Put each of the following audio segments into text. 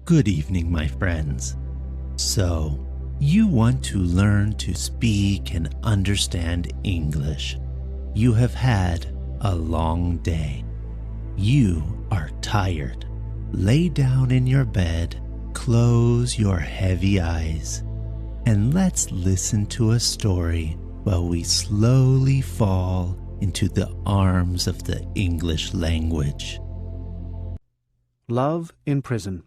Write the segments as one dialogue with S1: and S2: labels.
S1: Good evening, my friends. So, you want to learn to speak and understand English. You have had a long day. You are tired. Lay down in your bed, close your heavy eyes, and let's listen to a story while we slowly fall into the arms of the English language.
S2: Love in Prison.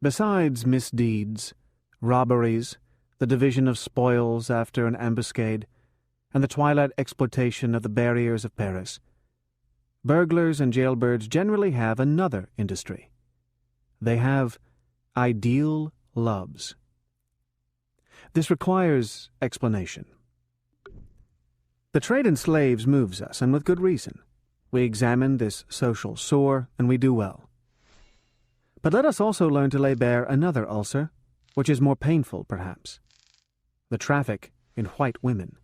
S2: Besides misdeeds, robberies, the division of spoils after an ambuscade, and the twilight exploitation of the barriers of Paris, burglars and jailbirds generally have another industry. They have ideal loves. This requires explanation. The trade in slaves moves us, and with good reason. We examine this social sore, and we do well. But let us also learn to lay bare another ulcer, which is more painful, perhaps: the traffic in white women.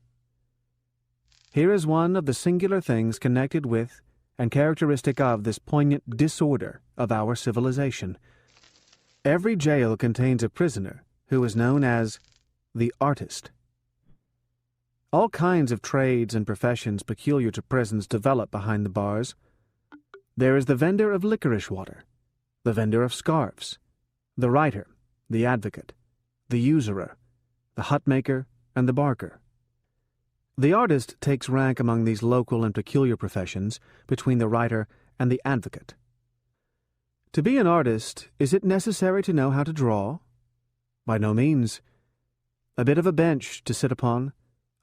S2: Here is one of the singular things connected with and characteristic of this poignant disorder of our civilization. Every jail contains a prisoner who is known as the artist. All kinds of trades and professions peculiar to prisons develop behind the bars. There is the vendor of licorice water, the vendor of scarves, the writer, the advocate, the usurer, the hut-maker, and the barker. The artist takes rank among these local and peculiar professions between the writer and the advocate. To be an artist, is it necessary to know how to draw? By no means. A bit of a bench to sit upon,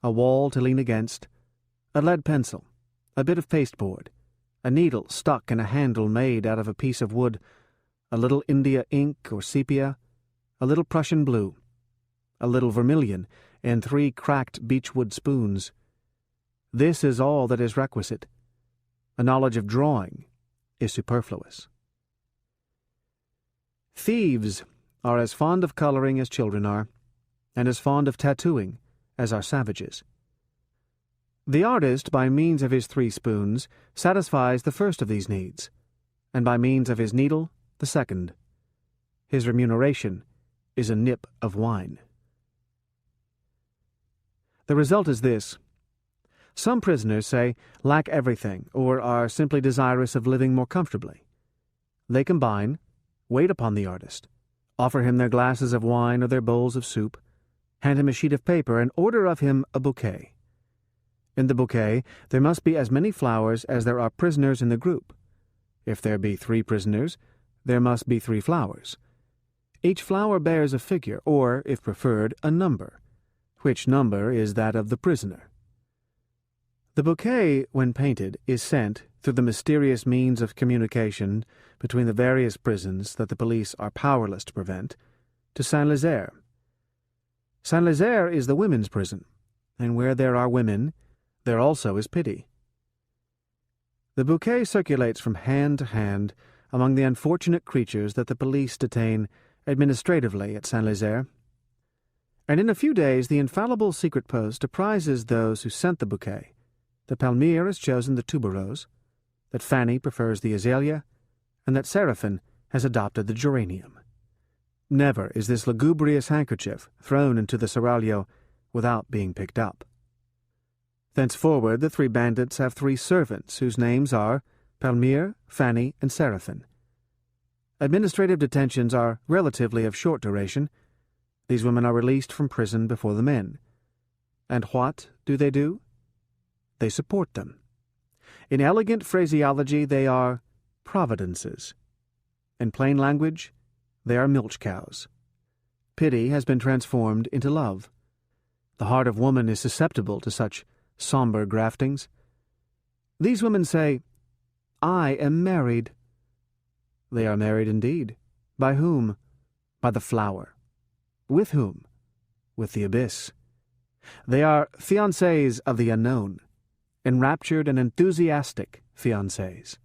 S2: a wall to lean against, a lead pencil, a bit of pasteboard, a needle stuck in a handle made out of a piece of wood, a little India ink or sepia, a little Prussian blue, a little vermilion, and 3 cracked beechwood spoons. This is all that is requisite. A knowledge of drawing is superfluous. Thieves are as fond of coloring as children are, and as fond of tattooing as are savages. The artist, by means of his 3 spoons, satisfies the first of these needs, and by means of his needle, the second. His remuneration is a nip of wine. The result is this. Some prisoners, say, lack everything, or are simply desirous of living more comfortably. They combine, wait upon the artist, offer him their glasses of wine or their bowls of soup, hand him a sheet of paper, and order of him a bouquet. In the bouquet there must be as many flowers as there are prisoners in the group. If there be 3 prisoners, there must be 3 flowers. Each flower bears a figure, or, if preferred, a number, which number is that of the prisoner. The bouquet, when painted, is sent, through the mysterious means of communication between the various prisons that the police are powerless to prevent, to Saint-Lazare. Saint-Lazare is the women's prison, and where there are women, there also is pity. The bouquet circulates from hand to hand among the unfortunate creatures that the police detain administratively at Saint-Lazare, and in a few days the infallible secret post apprises those who sent the bouquet that Palmyre has chosen the tuberose, that Fanny prefers the azalea, and that Seraphine has adopted the geranium. Never is this lugubrious handkerchief thrown into the seraglio without being picked up. Thenceforward the 3 bandits have 3 servants whose names are Palmyre, Fanny, and Seraphine. Administrative detentions are relatively of short duration. These women are released from prison before the men. And what do? They support them. In elegant phraseology they are providences. In plain language, they are milch cows. Pity has been transformed into love. The heart of woman is susceptible to such somber graftings. These women say, "I am married." They are married indeed. By whom? By the flower. With whom? With the abyss. They are fiancés of the unknown, enraptured and enthusiastic fiancés,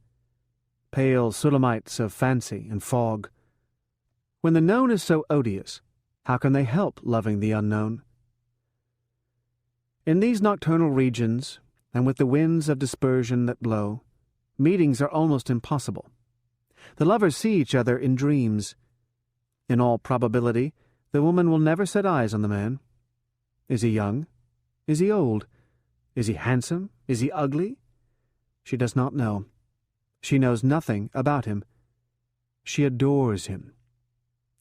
S2: pale Sulamites of fancy and fog. When the known is so odious, how can they help loving the unknown? In these nocturnal regions, and with the winds of dispersion that blow, meetings are almost impossible. The lovers see each other in dreams. In all probability, the woman will never set eyes on the man. Is he young? Is he old? Is he handsome? Is he ugly? She does not know. She knows nothing about him. She adores him.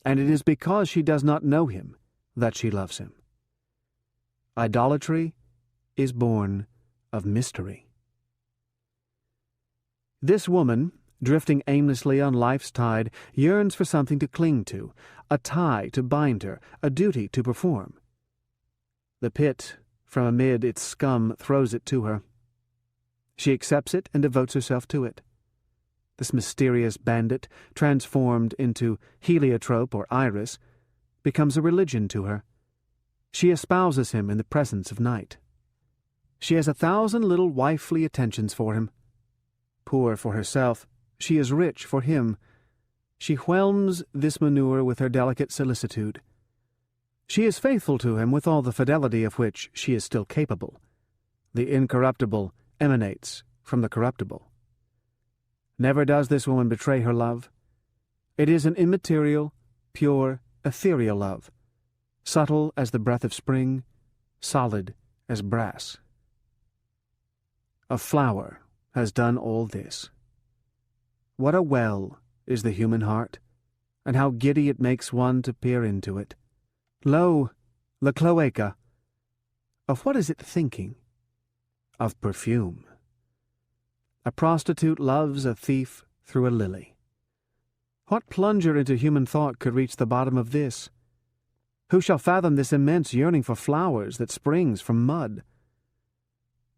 S2: And it is because she does not know him that she loves him. Idolatry is born of mystery. This woman, drifting aimlessly on life's tide, yearns for something to cling to, a tie to bind her, a duty to perform. The pit, from amid its scum, throws it to her. She accepts it and devotes herself to it. This mysterious bandit, transformed into heliotrope or iris, becomes a religion to her. She espouses him in the presence of night. She has 1,000 little wifely attentions for him. Poor for herself, she is rich for him. She whelms this manure with her delicate solicitude. She is faithful to him with all the fidelity of which she is still capable. The incorruptible emanates from the corruptible. Never does this woman betray her love. It is an immaterial, pure, ethereal love, subtle as the breath of spring, solid as brass. A flower has done all this. What a well is the human heart, and how giddy it makes one to peer into it. Lo, the cloaca! Of what is it thinking? Of perfume. A prostitute loves a thief through a lily. What plunger into human thought could reach the bottom of this? Who shall fathom this immense yearning for flowers that springs from mud?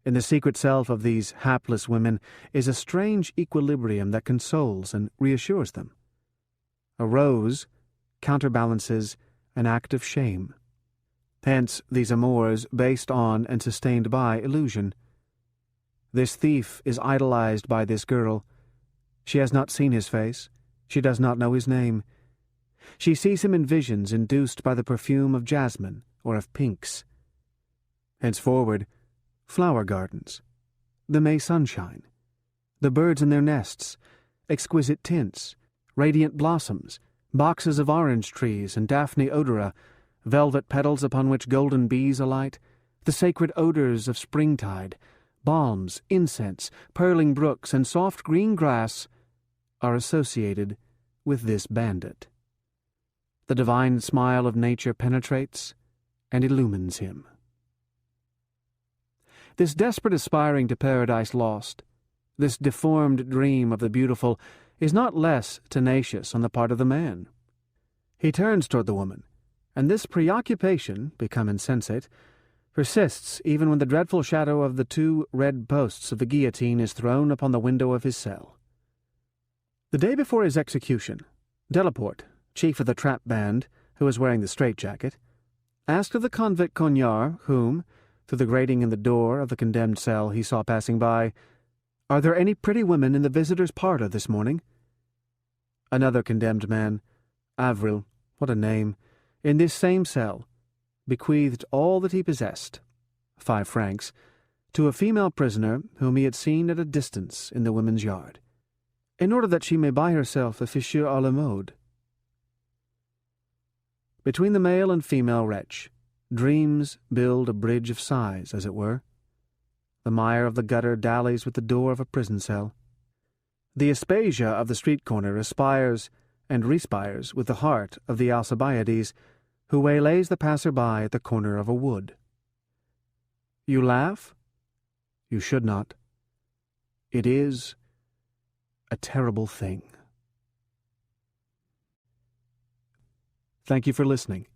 S2: In the secret self of these hapless women is a strange equilibrium that consoles and reassures them. A rose counterbalances an act of shame. Hence these amours based on and sustained by illusion. This thief is idolized by this girl. She has not seen his face. She does not know his name. She sees him in visions induced by the perfume of jasmine or of pinks. Henceforward, flower gardens, the May sunshine, the birds in their nests, exquisite tints, radiant blossoms, boxes of orange trees and Daphne odora, velvet petals upon which golden bees alight, the sacred odors of springtide, balms, incense, purling brooks, and soft green grass are associated with this bandit. The divine smile of nature penetrates and illumines him. This desperate aspiring to paradise lost, this deformed dream of the beautiful, is not less tenacious on the part of the man. He turns toward the woman, and this preoccupation, become insensate, persists even when the dreadful shadow of the 2 red posts of the guillotine is thrown upon the window of his cell. The day before his execution, Delaport, chief of the trap band, who was wearing the straitjacket, asked of the convict Cognard, whom, through the grating in the door of the condemned cell he saw passing by, "Are there any pretty women in the visitors' parlour this morning?" Another condemned man, Avril, what a name, in this same cell, bequeathed all that he possessed, 5 francs, to a female prisoner whom he had seen at a distance in the women's yard, in order that she may buy herself a fichu à la mode. Between the male and female wretch, dreams build a bridge of sighs, as it were. The mire of the gutter dallies with the door of a prison cell. The Aspasia of the street corner aspires and respires with the heart of the Alcibiades, who waylays the passer-by at the corner of a wood. You laugh? You should not. It is a terrible thing. Thank you for listening.